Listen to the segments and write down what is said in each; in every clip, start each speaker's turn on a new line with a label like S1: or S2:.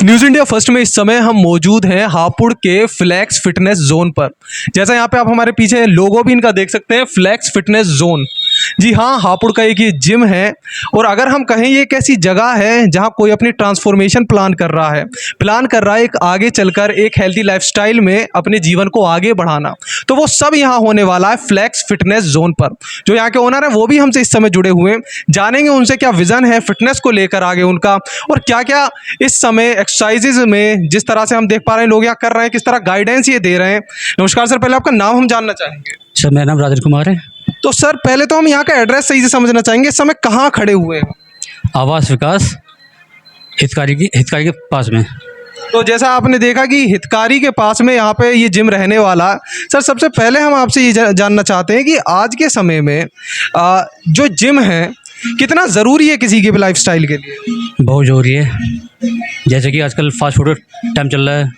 S1: News India first में इस समय हम मौजूद हैं हापुड़ के फ्लैक्स फिटनेस जोन पर। जैसा यहाँ पे आप हमारे पीछे लोगो भी इनका देख सकते हैं, फ्लैक्स फिटनेस जोन। जी हाँ, हापुड़ का एक ये जिम है और अगर हम कहें ये एक ऐसी जगह है जहाँ कोई अपनी ट्रांसफॉर्मेशन प्लान कर रहा है एक आगे चलकर एक हेल्दी लाइफस्टाइल में अपने जीवन को आगे बढ़ाना, तो वो सब यहाँ होने वाला है फ्लैक्स फिटनेस जोन पर। जो यहाँ के ओनर है वो भी हमसे इस समय जुड़े हुए हैं, जानेंगे उनसे क्या विज़न है फिटनेस को लेकर आगे उनका, और क्या क्या इस समय एक्सरसाइजेज में जिस तरह से हम देख पा रहे हैं लोग यहाँ कर रहे हैं, किस तरह गाइडेंस ये दे रहे हैं। नमस्कार सर, पहले आपका नाम हम जानना चाहेंगे।
S2: सर मेरा नाम राजेश कुमार है।
S1: तो सर पहले तो हम यहाँ का एड्रेस सही से समझना चाहेंगे, इस समय कहाँ खड़े हुए हैं?
S2: आवास विकास हितकारी के पास में।
S1: तो जैसा आपने देखा कि हितकारी के पास में यहाँ पे ये जिम रहने वाला है। सर सबसे पहले हम आपसे ये जानना चाहते हैं कि आज के समय में जो जिम है कितना ज़रूरी है किसी के भी लाइफस्टाइल के लिए?
S2: बहुत ज़रूरी है। जैसे कि आजकल फास्ट फूड टाइम चल रहा है,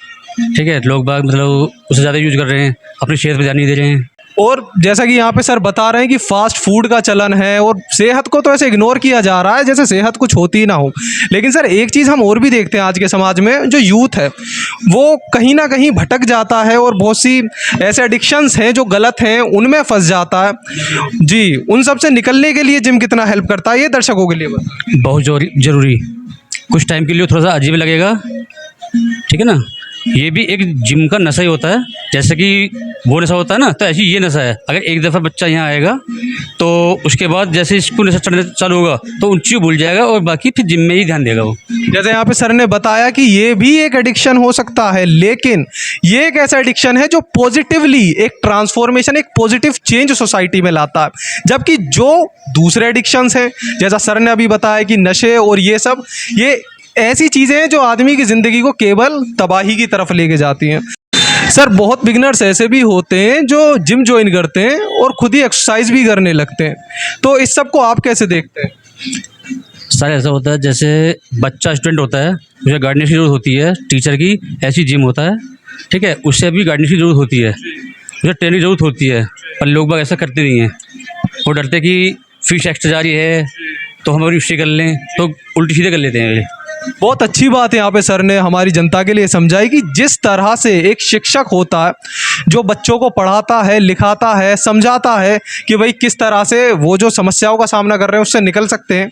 S2: ठीक है, लोग बाग मतलब उससे ज़्यादा यूज़ कर रहे हैं, अपनी सेहत पर ध्यान नहीं दे रहे हैं।
S1: और जैसा कि यहाँ पे सर बता रहे हैं कि फास्ट फूड का चलन है और सेहत को तो ऐसे इग्नोर किया जा रहा है जैसे सेहत कुछ होती ही ना हो। लेकिन सर एक चीज़ हम और भी देखते हैं आज के समाज में, जो यूथ है वो कहीं ना कहीं भटक जाता है और बहुत सी ऐसे एडिक्शंस हैं जो गलत हैं, उनमें फंस जाता है। जी, उन सब से निकलने के लिए जिम कितना हेल्प करता है ये दर्शकों के लिए बताएं।
S2: बहुत ज़रूरी। कुछ टाइम के लिए थोड़ा सा अजीब लगेगा, ठीक है ना, ये भी एक जिम का नशा ही होता है। जैसे कि वो नशा होता है ना, तो ऐसी ये नशा है। अगर एक दफ़ा बच्चा यहाँ आएगा तो उसके बाद जैसे इसको नशा चढ़ने चालू होगा तो उन चीज़ भूल जाएगा और बाकी फिर जिम में ही ध्यान देगा वो।
S1: जैसे यहाँ पे सर ने बताया कि ये भी एक एडिक्शन हो सकता है, लेकिन ये एक ऐसा एडिक्शन है जो पॉजिटिवली एक ट्रांसफॉर्मेशन, एक पॉजिटिव चेंज सोसाइटी में लाता है। जबकि जो दूसरे एडिक्शंस हैं, जैसा सर ने अभी बताया कि नशे और ये सब, ये ऐसी चीज़ें हैं जो आदमी की ज़िंदगी को केवल तबाही की तरफ लेके जाती हैं। सर बहुत बिगनर्स ऐसे भी होते हैं जो जिम ज्वाइन करते हैं और खुद ही एक्सरसाइज भी करने लगते हैं, तो इस सब को आप कैसे देखते हैं?
S2: सर ऐसा होता है, जैसे बच्चा स्टूडेंट होता है, उसे गाइडेंस की जरूरत होती है, टीचर की ऐसी जिम होता है, ठीक है, उससे भी गाइडेंस की जरूरत होती है, उसे ट्रेनिंग की जरूरत होती है। पर लोग बाग ऐसा करते नहीं हैं, वो डरते कि फीस एक्स्ट्रा जा रही है तो हम अगर उससे कर लें तो उल्टी सीधे कर लेते हैं।
S1: बहुत अच्छी बात है यहाँ पे सर ने हमारी जनता के लिए समझाई कि जिस तरह से एक शिक्षक होता है जो बच्चों को पढ़ाता है, लिखाता है, समझाता है कि भाई किस तरह से वो जो समस्याओं का सामना कर रहे हैं उससे निकल सकते हैं,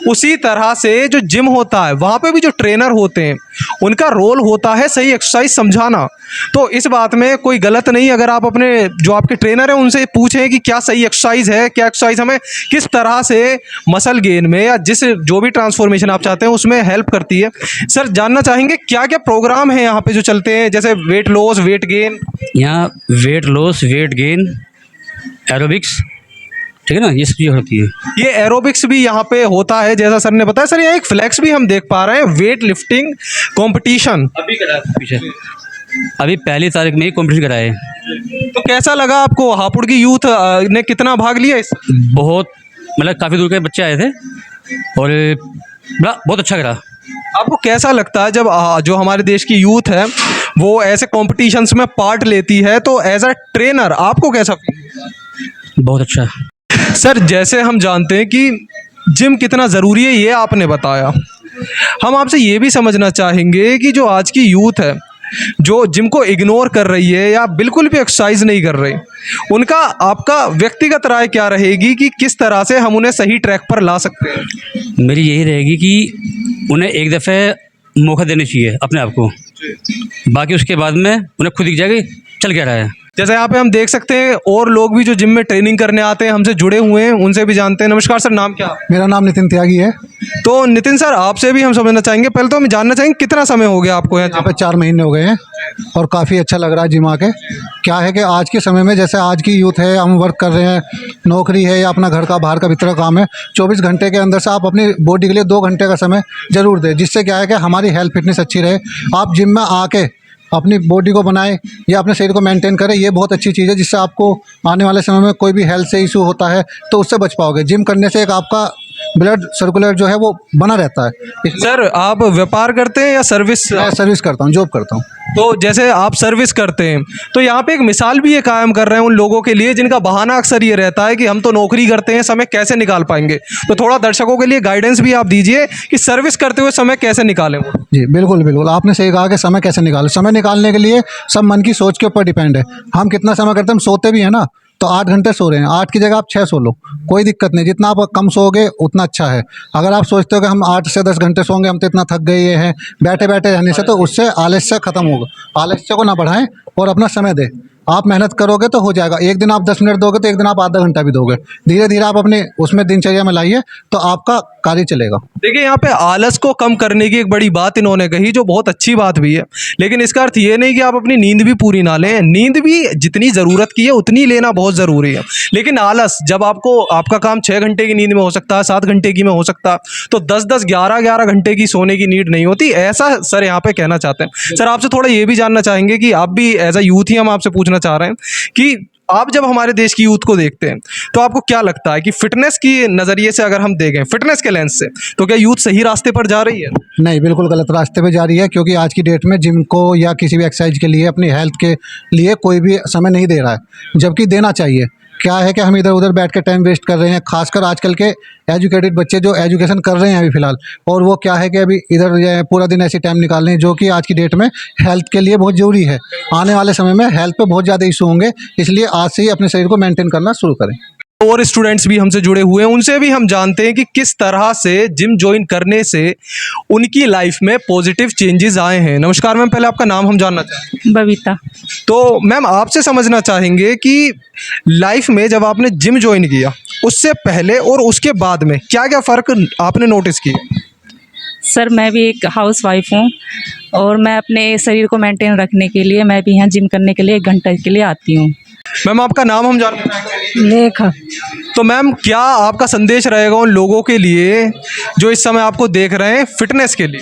S1: उसी तरह से जो जिम होता है वहाँ पे भी जो ट्रेनर होते हैं उनका रोल होता है सही एक्सरसाइज समझाना। तो इस बात में कोई गलत नहीं अगर आप अपने जो आपके ट्रेनर हैं उनसे पूछें कि क्या सही एक्सरसाइज है, क्या एक्सरसाइज हमें किस तरह से मसल गेन में या जिस जो भी ट्रांसफॉर्मेशन आप चाहते हैं उसमें हेल्प करती है। सर जानना चाहेंगे क्या क्या प्रोग्राम है यहाँ पे जो चलते हैं, जैसे वेट लॉस, वेट गेन?
S2: यहाँ weight loss, weight gain, aerobics, ठीक है ना, ये सब चीज़ होती है।
S1: ये एरोबिक्स भी यहाँ पे होता है जैसा सर ने बताया। सर यहाँ एक फ्लैक्स भी हम देख पा रहे हैं, वेट लिफ्टिंग कॉम्पिटिशन
S2: अभी करा पीछे, अभी 1 तारीख में ही कॉम्पिटिशन कराए।
S1: तो कैसा लगा आपको? हापुड़ की यूथ ने कितना भाग लिया इस?
S2: बहुत, मतलब काफ़ी दूर के बच्चे आए थे और बहुत अच्छा करा।
S1: आपको कैसा लगता है जब जो हमारे देश की यूथ है वो ऐसे कॉम्पिटिशन्स में पार्ट लेती है, तो एज अ ट्रेनर आपको कैसा फील होता है?
S2: बहुत अच्छा।
S1: सर जैसे हम जानते हैं कि जिम कितना ज़रूरी है ये आपने बताया, हम आपसे ये भी समझना चाहेंगे कि जो आज की यूथ है जो जिम को इग्नोर कर रही है या बिल्कुल भी एक्सरसाइज नहीं कर रही, उनका आपका व्यक्तिगत राय क्या रहेगी कि किस तरह से हम उन्हें सही ट्रैक पर ला सकते हैं?
S2: मेरी यही रहेगी कि उन्हें एक दफ़े मौका देना चाहिए अपने आप को, बाकी उसके बाद में उन्हें खुद दिख जाएगी चल क्या रहा है।
S1: जैसे यहाँ पे हम देख सकते हैं और लोग भी जो जिम में ट्रेनिंग करने आते हैं हमसे जुड़े हुए हैं, उनसे भी जानते हैं। नमस्कार सर, नाम क्या?
S3: मेरा नाम नितिन त्यागी है।
S1: तो नितिन सर आपसे भी हम समझना चाहेंगे, पहले तो हम जानना चाहेंगे कितना समय हो गया आपको
S3: यहाँ पे 4 महीने हो गए हैं और काफ़ी अच्छा लग रहा है जिम आके। क्या है कि आज के समय में जैसे आज की यूथ है, हम वर्क कर रहे हैं, नौकरी है या अपना घर का बाहर का भीतर काम है, 24 घंटे के अंदर से आप अपनी बॉडी के लिए 2 घंटे का समय ज़रूर दें, जिससे क्या है कि हमारी हेल्थ फिटनेस अच्छी रहे। आप जिम में आके अपनी बॉडी को बनाएं या अपने शरीर को मेंटेन करें, ये बहुत अच्छी चीज़ है, जिससे आपको आने वाले समय में कोई भी हेल्थ से इशू होता है तो उससे बच पाओगे। जिम करने से एक आपका ब्लड सर्कुलर जो है वो बना रहता है।
S1: सर आप व्यापार करते हैं या सर्विस?
S3: मैं सर्विस करता हूँ, जॉब करता हूँ।
S1: तो जैसे आप सर्विस करते हैं तो यहाँ पे एक मिसाल भी ये कायम कर रहे हैं उन लोगों के लिए जिनका बहाना अक्सर ये रहता है कि हम तो नौकरी करते हैं, समय कैसे निकाल पाएंगे। तो थोड़ा दर्शकों के लिए गाइडेंस भी आप दीजिए कि सर्विस करते हुए समय कैसे निकालें वो।
S3: जी बिल्कुल बिल्कुल, आपने सही कहा कि समय कैसे निकालें। समय निकालने के लिए सब मन की सोच के ऊपर डिपेंड है। हम कितना समय करते हैं, हम सोते भी हैं ना, तो 8 घंटे सो रहे हैं, 8 की जगह आप 6 सो लो, कोई दिक्कत नहीं। जितना आप कम सोओगे उतना अच्छा है। अगर आप सोचते हो कि हम 8 से 10 घंटे सोएंगे, हम तो इतना थक गए ये हैं बैठे बैठे रहने से, तो उससे आलस्य खत्म होगा। आलस्य को ना बढ़ाएं और अपना समय दें। आप मेहनत करोगे तो हो जाएगा। एक दिन आप 10 मिनट दोगे तो एक दिन आप आधा घंटा भी दोगे। धीरे धीरे आप अपने उसमें दिनचर्या में लाइए तो आपका कार्य चलेगा।
S1: देखिए यहाँ पे आलस को कम करने की एक बड़ी बात इन्होंने कही, जो बहुत अच्छी बात भी है, लेकिन इसका अर्थ ये नहीं कि आप अपनी नींद भी पूरी ना लें। नींद भी जितनी ज़रूरत की है उतनी लेना बहुत ज़रूरी है। लेकिन आलस, जब आपको आपका काम 6 घंटे की नींद में हो सकता है, 7 घंटे की में हो सकता है, तो 10-10, 11-11 घंटे की सोने की नीड नहीं होती, ऐसा सर यहाँ पे कहना चाहते हैं। सर आपसे थोड़ा ये भी जानना चाहेंगे कि आप भी एज अ यूथ ही हम आपसे पूछना चाह रहे हैं कि आप जब हमारे देश की यूथ को देखते हैं तो आपको क्या लगता है कि फिटनेस की नज़रिए से अगर हम देखें, फिटनेस के लेंस से, तो क्या यूथ सही रास्ते पर जा रही है?
S3: नहीं, बिल्कुल गलत रास्ते पे जा रही है, क्योंकि आज की डेट में जिम को या किसी भी एक्सरसाइज के लिए, अपनी हेल्थ के लिए कोई भी समय नहीं दे रहा है, जबकि देना चाहिए। क्या है कि हम इधर उधर बैठ के टाइम वेस्ट कर रहे हैं, खासकर आजकल के एजुकेटेड बच्चे जो एजुकेशन कर रहे हैं अभी फ़िलहाल, और वो क्या है कि अभी इधर ये पूरा दिन ऐसे टाइम निकाल रहे हैं, जो कि आज की डेट में हेल्थ के लिए बहुत ज़रूरी है। आने वाले समय में हेल्थ पे बहुत ज़्यादा इशू होंगे, इसलिए आज से ही अपने शरीर को मेंटेन करना शुरू करें।
S1: और स्टूडेंट्स भी हमसे जुड़े हुए हैं, उनसे भी हम जानते हैं कि किस तरह से जिम ज्वाइन करने से उनकी लाइफ में पॉजिटिव चेंजेस आए हैं। नमस्कार मैम, पहले आपका नाम हम जानना चाहेंगे।
S4: बबीता।
S1: तो मैम आपसे समझना चाहेंगे कि लाइफ में जब आपने जिम ज्वाइन किया, उससे पहले और उसके बाद में क्या क्या फ़र्क आपने नोटिस किए?
S4: सर मैं भी एक हाउस वाइफ हूँ और मैं अपने शरीर को मेंटेन रखने के लिए मैं भी यहाँ जिम करने के लिए 1 घंटे के लिए आती हूँ।
S1: मैम आपका नाम हम जानना चाहेंगे।
S4: लेखा।
S1: तो मैम क्या आपका संदेश रहेगा उन लोगों के लिए जो इस समय आपको देख रहे हैं फिटनेस के लिए?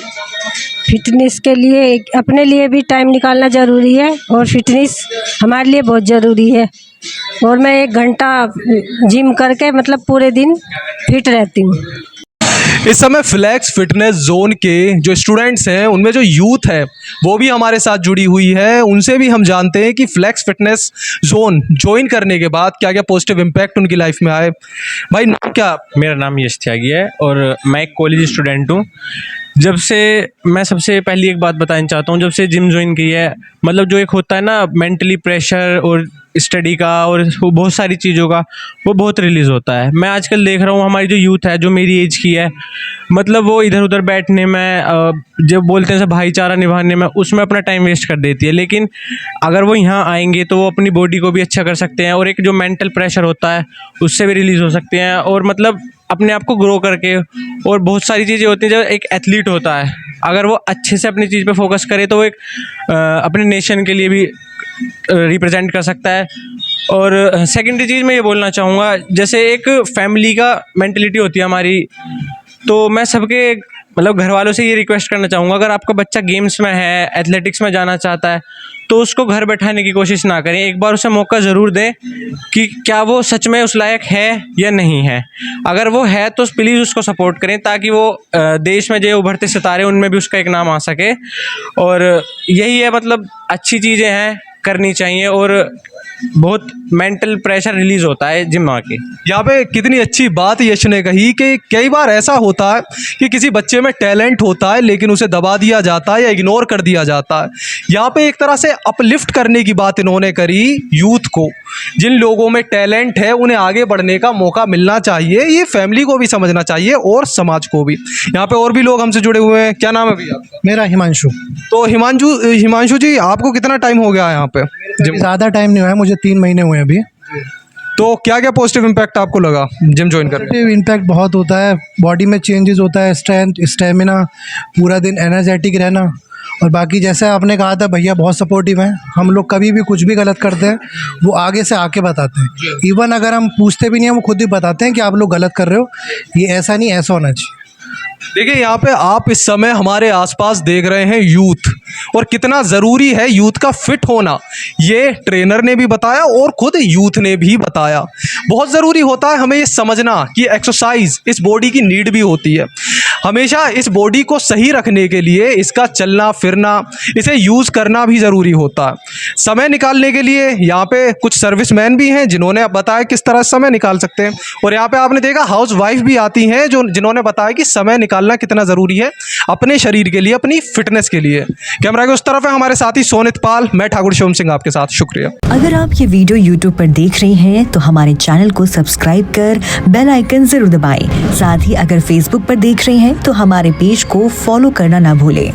S5: फिटनेस के लिए अपने लिए भी टाइम निकालना ज़रूरी है और फिटनेस हमारे लिए बहुत ज़रूरी है। और मैं 1 घंटा जिम करके मतलब पूरे दिन फिट रहती हूँ।
S1: इस समय फ्लैक्स फिटनेस जोन के जो स्टूडेंट्स हैं, उनमें जो यूथ है वो भी हमारे साथ जुड़ी हुई है। उनसे भी हम जानते हैं कि फ्लैक्स फिटनेस जोन ज्वाइन करने के बाद क्या क्या पॉजिटिव इम्पैक्ट उनकी लाइफ में आए। भाई नाम क्या?
S6: मेरा नाम यश त्यागी है और मैं एक कॉलेज स्टूडेंट हूँ। जब से मैं सबसे पहली एक बात बताना चाहता हूँ, जब से जिम ज्वाइन की है, मतलब जो एक होता है ना मेंटली प्रेशर और स्टडी का और बहुत सारी चीज़ों का, वो बहुत रिलीज़ होता है। मैं आजकल देख रहा हूँ हमारी जो यूथ है, जो मेरी एज की है, मतलब वो इधर उधर बैठने में, जब बोलते हैं सब भाईचारा निभाने में, उसमें अपना टाइम वेस्ट कर देती है। लेकिन अगर वो यहाँ आएंगे तो वो अपनी बॉडी को भी अच्छा कर सकते हैं और एक जो मेंटल प्रेशर होता है उससे भी रिलीज़ हो सकते हैं और मतलब अपने आप को ग्रो करके, और बहुत सारी चीज़ें होती हैं। जब एक एथलीट होता है, अगर वो अच्छे से अपनी चीज़ पे फोकस करे तो वो एक अपने नेशन के लिए भी रिप्रेजेंट कर सकता है। और सेकेंडरी चीज़ मैं ये बोलना चाहूँगा, जैसे एक फैमिली का मेंटलिटी होती है हमारी, तो मैं सबके मतलब घर वालों से ये रिक्वेस्ट करना चाहूँगा, अगर आपका बच्चा गेम्स में है, एथलेटिक्स में जाना चाहता है, तो उसको घर बैठाने की कोशिश ना करें। एक बार उसे मौका ज़रूर दें कि क्या वो सच में उस लायक है या नहीं है। अगर वो है तो प्लीज़ उसको सपोर्ट करें, ताकि वो देश में जो उभरते सितारे उनमें भी उसका एक नाम आ सके। और यही है, मतलब अच्छी चीज़ें हैं, करनी चाहिए और बहुत मेंटल प्रेशर रिलीज़ होता है जिम आके।
S1: यहाँ पे कितनी अच्छी बात यश ने कही कि कई बार ऐसा होता है कि किसी बच्चे में टैलेंट होता है लेकिन उसे दबा दिया जाता है या इग्नोर कर दिया जाता है। यहाँ पे एक तरह से अपलिफ्ट करने की बात इन्होंने करी यूथ को। जिन लोगों में टैलेंट है उन्हें आगे बढ़ने का मौका मिलना चाहिए, ये फैमिली को भी समझना चाहिए और समाज को भी। यहाँ पे और भी लोग हमसे जुड़े हुए हैं। क्या नाम है भैया आपका?
S7: मेरा हिमांशु।
S1: तो हिमांशु जी, आपको कितना टाइम हो गया है यहाँ पे?
S7: ज़्यादा टाइम नहीं हुआ है, मुझे 3 महीने हुए हैं अभी।
S1: तो क्या क्या पॉजिटिव इम्पैक्ट आपको लगा जिम ज्वाइन करके?
S7: पॉजिटिव इम्पैक्ट बहुत होता है, बॉडी में चेंजेस होता है, स्ट्रेंथ, स्टेमिना, पूरा दिन एनर्जेटिक रहना। और बाकी जैसे आपने कहा था, भैया बहुत सपोर्टिव हैं। हम लोग कभी भी कुछ भी गलत करते हैं वो आगे से आके बताते हैं। इवन अगर हम पूछते भी नहीं हैं, वो खुद ही बताते हैं कि आप लोग गलत कर रहे हो, ये ऐसा नहीं, ऐसा होना चाहिए।
S1: देखिए यहाँ पे आप इस समय हमारे आसपास देख रहे हैं यूथ, और कितना ज़रूरी है यूथ का फिट होना, ये ट्रेनर ने भी बताया और खुद यूथ ने भी बताया। बहुत ज़रूरी होता है हमें ये समझना कि एक्सरसाइज इस बॉडी की नीड भी होती है। हमेशा इस बॉडी को सही रखने के लिए इसका चलना फिरना, इसे यूज़ करना भी ज़रूरी होता है। समय निकालने के लिए यहाँ पे कुछ सर्विसमैन भी हैं जिन्होंने बताया किस तरह समय निकाल सकते हैं, और यहाँ पे आपने देखा हाउस वाइफ भी आती हैं जिन्होंने बताया कि समय निकालना कितना ज़रूरी है अपने शरीर के लिए, अपनी फिटनेस के लिए। कैमरा के उस तरफ है हमारे साथी सोनित पाल, मैं ठाकुर शिवम सिंह आपके साथ। शुक्रिया।
S8: अगर आप ये वीडियो YouTube पर देख रहे हैं तो हमारे चैनल को सब्सक्राइब कर बेल आइकन जरूर दबाएं। साथ ही अगर Facebook पर देख रहे हैं तो हमारे पेज को फॉलो करना ना भूलें।